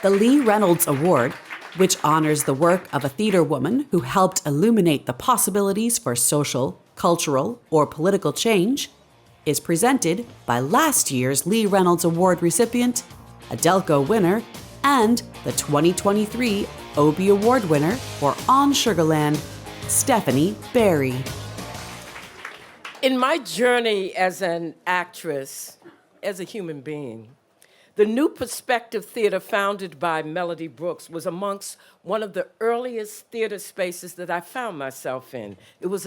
The Lee Reynolds Award, which honors the work of a theater woman who helped illuminate the possibilities for social, cultural, or political change, is presented by last year's Lee Reynolds Award recipient, a Delco winner, and the 2023 Obie Award winner for On Sugarland, Stephanie Barry. In my journey as an actress, as a human being, the New Perspective Theater, founded by Melody Brooks, was amongst one of the earliest theater spaces that I found myself in. It was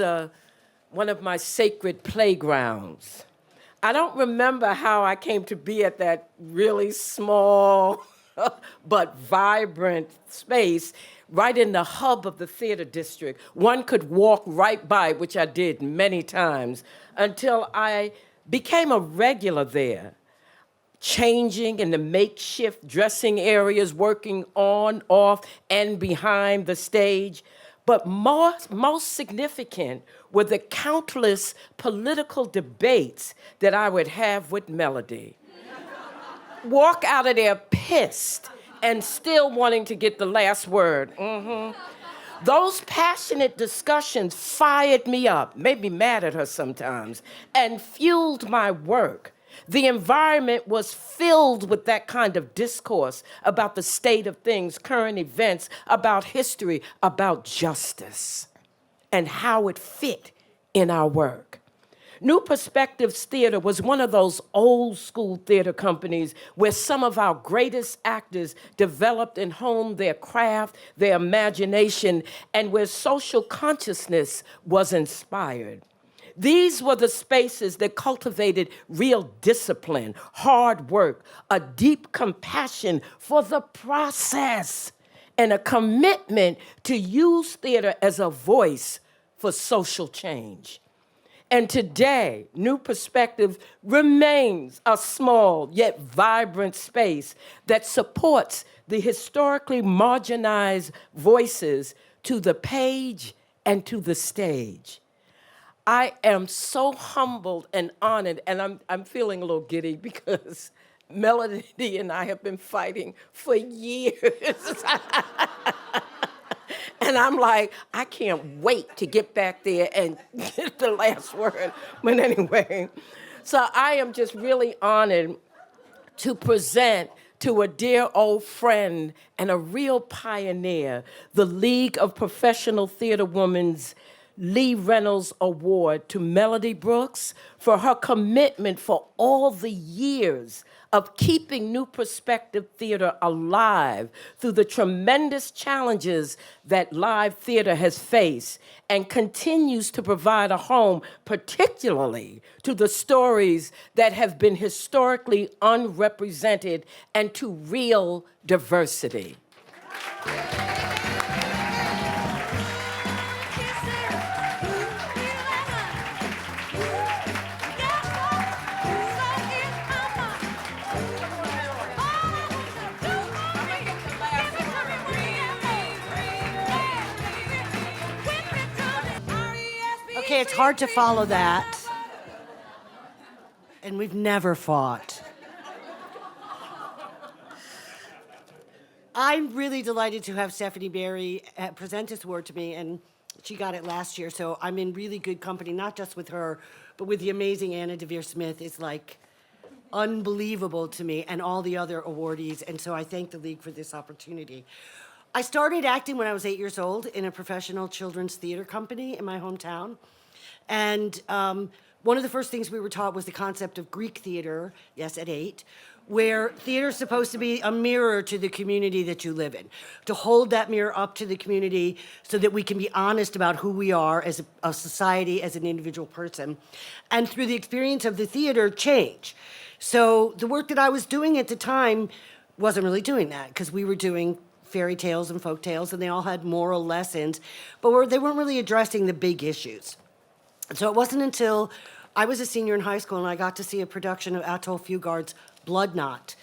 one of my sacred playgrounds. I don't remember how I came to be at that really small but vibrant space right in the hub of the theater district. One could walk right by, which I did many times, until I became a regular there, changing in the makeshift dressing areas, working on, off, and behind the stage. But most significant were the countless political debates that I would have with Melody. Walk out of there pissed and still wanting to get the last word. Those passionate discussions fired me up, made me mad at her sometimes, and fueled my work. The environment was filled with that kind of discourse about the state of things, current events, about history, about justice, and how it fit in our work. New Perspectives Theater was one of those old school theater companies where some of our greatest actors developed and honed their craft, their imagination, and where social consciousness was inspired. These were the spaces that cultivated real discipline, hard work, a deep compassion for the process, and a commitment to use theater as a voice for social change. And today, New Perspective remains a small yet vibrant space that supports the historically marginalized voices to the page and to the stage. I am so humbled and honored, and I'm feeling a little giddy because Melody and I have been fighting for years. And I'm like, I can't wait to get back there and get the last word. But anyway, so I am just really honored to present to a dear old friend and a real pioneer, the League of Professional Theater Women's Lee Reynolds Award to Melody Brooks for her commitment for all the years of keeping New Perspective Theater alive through the tremendous challenges that live theater has faced, and continues to provide a home, particularly to the stories that have been historically unrepresented and to real diversity. Okay, it's hard to follow that. And we've never fought. I'm really delighted to have Stephanie Barry present this award to me, and she got it last year, so I'm in really good company, not just with her, but with the amazing Anna DeVere Smith. Is like unbelievable to me, and all the other awardees, and so I thank the League for this opportunity. I started acting when I was 8 years old in a professional children's theater company in my hometown. And one of the first things we were taught was the concept of Greek theater, yes, at 8, where theater is supposed to be a mirror to the community that you live in, to hold that mirror up to the community so that we can be honest about who we are as a society, as an individual person, and through the experience of the theater, change. So the work that I was doing at the time wasn't really doing that, because we were doing fairy tales and folk tales, and they all had moral lessons, but they weren't really addressing the big issues. So it wasn't until I was a senior in high school and I got to see a production of Atul Fugard's Blood Knot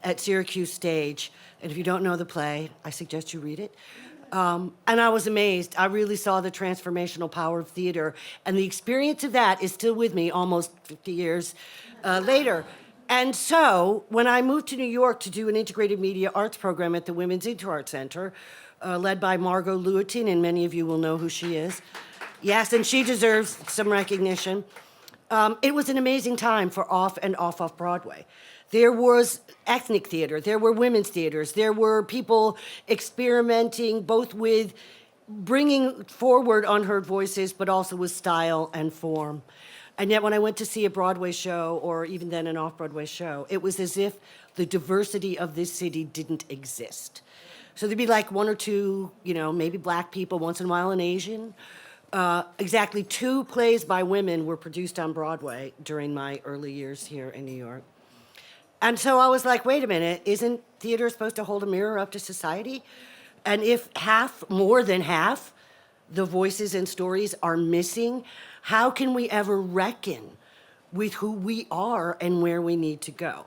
at Syracuse Stage. And if you don't know the play, I suggest you read it. And I was amazed. I really saw the transformational power of theater. And the experience of that is still with me almost 50 years later. And so when I moved to New York to do an integrated media arts program at the Women's InterArt Center, led by Margot Lewitine, and many of you will know who she is. Yes, and she deserves some recognition. It was an amazing time for off and off Broadway. There was ethnic theater, there were women's theaters, there were people experimenting both with bringing forward unheard voices, but also with style and form. And yet when I went to see a Broadway show, or even then an off-Broadway show, it was as if the diversity of this city didn't exist. So there'd be like one or two, maybe black people, once in a while an Asian. Exactly 2 plays by women were produced on Broadway during my early years here in New York. And so I was like, wait a minute, isn't theater supposed to hold a mirror up to society? And if more than half, the voices and stories are missing, how can we ever reckon with who we are and where we need to go?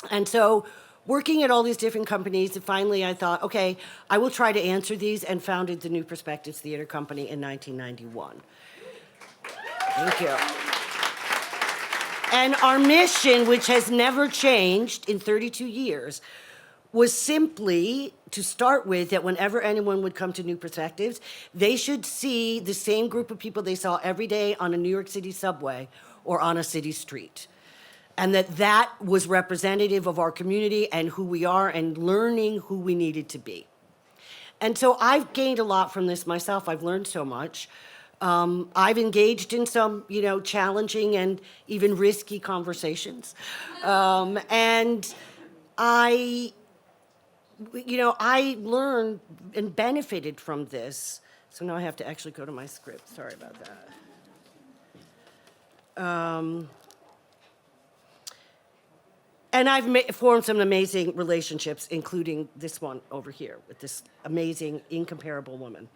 And so working at all these different companies, finally I thought, okay, I will try to answer these, and founded the New Perspectives Theater Company in 1991. Thank you. And our mission, which has never changed in 32 years, was simply to start with that whenever anyone would come to New Perspectives, they should see the same group of people they saw every day on a New York City subway or on a city street. And that was representative of our community and who we are, and learning who we needed to be. And so I've gained a lot from this myself. I've learned so much. I've engaged in some, challenging and even risky conversations. And I learned and benefited from this. So now I have to actually go to my script. Sorry about that. And I've formed some amazing relationships, including this one over here with this amazing, incomparable woman.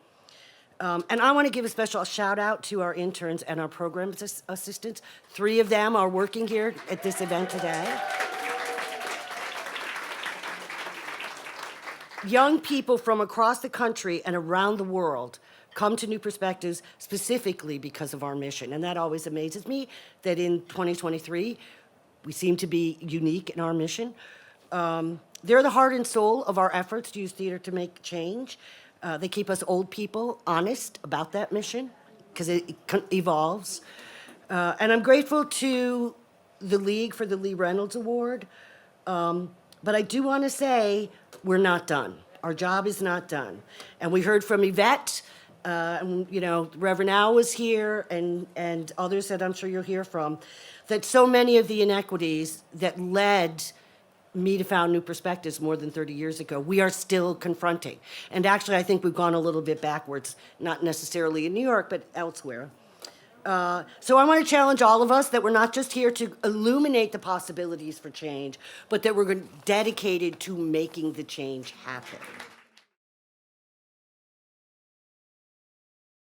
And I want to give a special shout out to our interns and our program assistants. 3 of them are working here at this event today. Young people from across the country and around the world come to New Perspectives specifically because of our mission. And that always amazes me, that in 2023, we seem to be unique in our mission. They're the heart and soul of our efforts to use theater to make change. They keep us old people honest about that mission, because it evolves. And I'm grateful to the League for the Lee Reynolds Award. But I do want to say we're not done. Our job is not done. And we heard from Yvette, Reverend Al was here, and others that I'm sure you'll hear from, that so many of the inequities that led me to found New Perspectives more than 30 years ago, we are still confronting. And actually, I think we've gone a little bit backwards, not necessarily in New York, but elsewhere. So I want to challenge all of us that we're not just here to illuminate the possibilities for change, but that we're dedicated to making the change happen.